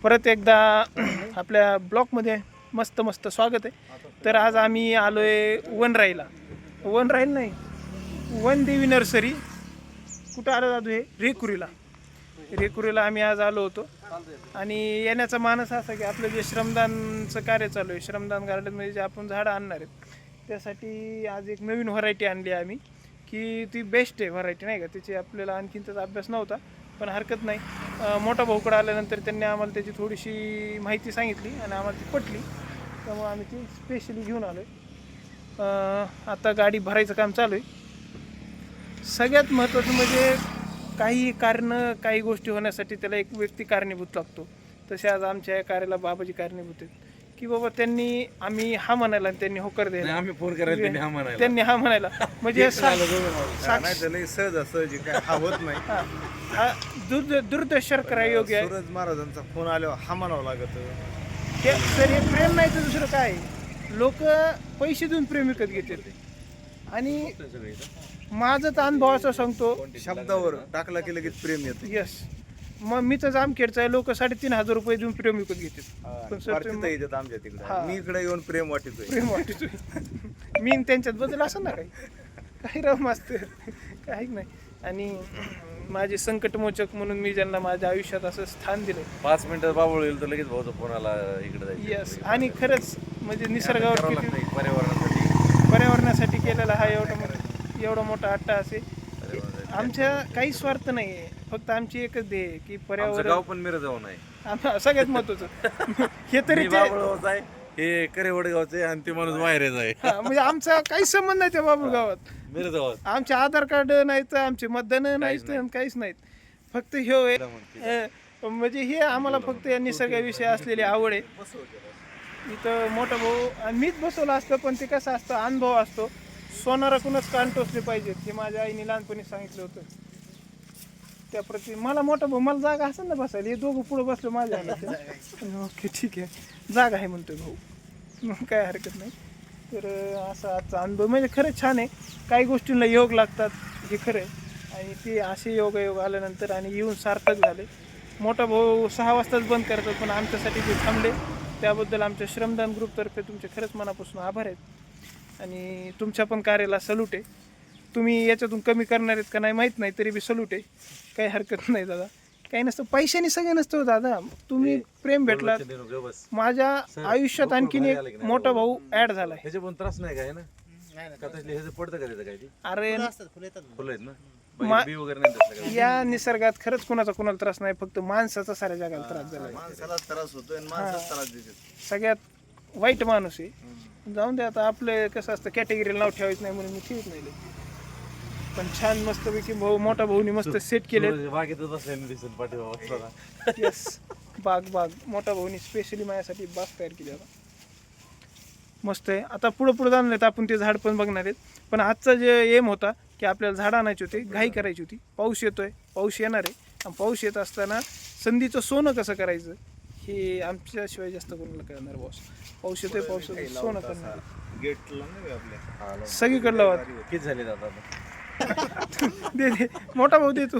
परत एकदा आपल्या ब्लॉकमध्ये मस्त मस्त स्वागत आहे. तर आज आम्ही आलो आहे वनराईला नाही, वनदेवी नर्सरी. कुठं आलो दादू? हे रेकुरीला आम्ही आज आलो होतो. आणि येण्याचा मानस असा की आपलं जे श्रमदानचं कार्य चालू आहे, श्रमदान गार्डनमध्ये जे आपण झाडं आणणार आहेत त्यासाठी आज एक नवीन व्हरायटी आणली आहे आम्ही, की ती बेस्ट आहे व्हरायटी नाही का. त्याची आपल्याला आणखीन त्याचा अभ्यास नव्हता, पण हरकत नाही. मोठा भाऊकडं आल्यानंतर त्यांनी आम्हाला त्याची थोडीशी माहिती सांगितली आणि आम्हाला ती पटली, त्यामुळे आम्ही ती स्पेशली घेऊन आलो आहे. आता गाडी भरायचं काम चालू आहे. सगळ्यात महत्त्वाचं म्हणजे काही गोष्टी होण्यासाठी त्याला एक व्यक्ती कारणीभूत लागतो. तसे आज आमच्या या कार्याला बाबाजी कारणीभूत आहेत, की बाबा आम्ही हा म्हणायला आणि त्यांनी होकार द्यायला, आम्ही फोन करायला त्यांनी हा म्हणायला म्हणजे सहज काय होत नाही. दुर्दशर करा योग्य आहे. सूरज महाराजांचा फोन आल्यावर हा म्हणावं लागत. तर हे प्रेम नाही तर दुसरं काय. लोक पैसे देऊन प्रेम विकत घेतात. आणि माझं तर अनुभवाचं सांगतो, शब्दावर टाकला की लगेच प्रेम येतं. यस. मग मी तर जामखेडचा आहे, लोक 3,500 रुपये देऊन प्रेम विकत घेतात. पण सर तुम्ही येतात आमच्या तिकडे, मी इकडे येऊन प्रेम वाटतोय मी त्यांच्यात बदल असं ना काही राव मास्तर काही नाही. आणि माझे संकटमोचक म्हणून मी ज्यांना माझ्या आयुष्यात असं स्थान दिलं. 5 मिनिटात बाबूळ येईल तर लगेच भाऊचा फोन आला इकडे जायचं. यस. आणि खरंच म्हणजे निसर्गावर किती पर्यावरणासाठी केलेला हा एवढा मोठा अट्टा असे. आमच्या काही स्वार्थ नाही आहे, फक्त आमची एकच ध्येय आहे की पर्यावरण. गाव पण मिरज जाऊन आहे सगळ्यात महत्वाचं हे तरी आहे. हे करेवडगावचे आणि ते माणूस बाहेरच आहे. म्हणजे आमचा काही संबंध नाही त्या बाबूळ गावात. मिरज गावात आमचे आधार कार्ड नाहीत, आमचे मतदान नाहीत, काहीच नाहीत. फक्त हे म्हणजे हे आम्हाला फक्त या निसर्गाविषयी असलेली आवड आहे. इथं मोठा भाऊ आणि मीच बसवलं असतं, पण ते कसं असतं अनुभव असतो. सोनाराकडूनच कान टोचले पाहिजेत हे माझ्या आईने लहानपणी सांगितलं होतं. त्याप्रती मला मोठा भाऊ, मला जागा असेल ना बसायला. हे दोघं पुढं बसलो माझ्या. ओके ठीक आहे, जागा आहे म्हणतोय भाऊ, मग काय हरकत नाही. तर असा आजचा अनुभव म्हणजे खरंच छान आहे. काही गोष्टींना योग लागतात हे खरं आहे, आणि ते असे योग आल्यानंतर आणि येऊन सार्थक झाले. मोठा भाऊ 6 वाजताच बंद करतात, पण आमच्यासाठी ते थांबले. त्याबद्दल आमच्या श्रमदान ग्रुपतर्फे तुमचे खरंच मनापासून आभार आहेत. आणि तुमच्या पण कार्याला सल्यूट आहे. तुम्ही याच्यातून कमी करणार आहेत का नाही माहीत नाही, तरी बी सल्यूट आहे. काही हरकत नाही दादा. काही नसतं, पैशाने सगळं नसतं दादा. तुम्ही प्रेम भेटलात. माझ्या आयुष्यात आणखीन एक मोठा भाऊ ऍड झालाय. ह्याचे पण त्रास नाही काय ना पडतं का त्याचं काही? अरे फुलं आहेत ना, बी वगैरे नाही. या निसर्गात खरंच कोणाला त्रास नाही, फक्त माणसाचा साऱ्या जगाला त्रास झाला. माणसाला त्रास होतोय आणि माणसाला त्रास देतात. सगळ्यात वाईट माणूस आहे. जाऊन दे आता, आपलं कसं असतं कॅटेगरीला नाव ठेवायचं नाही म्हणून मी ठेवत नाही. पण छान मस्तपैकी मोठा भाऊनी मस्त सेट केले. यस, बाग मोठा भाऊनी स्पेशली माझ्यासाठी बाग तयार केली आता. मस्त आहे. आता पुढं जाणार आहेत आपण, ते झाड पण बघणार आहेत. पण आजचा जे एम होता की आपल्याला झाडं आणायची होती, घाई करायची होती. पाऊस येतोय, पाऊस येणार आहे. आणि पाऊस येत असताना संधीचं सोनं कसं करायचं हे आमच्याशिवाय जास्त कोणाला कळणार. पाऊस येतोय, पावसाचं सोनं करणार. गेटला नाही आपल्या सगळीकडलं किती झाले दादा? दे मोठा भाऊ दे तू.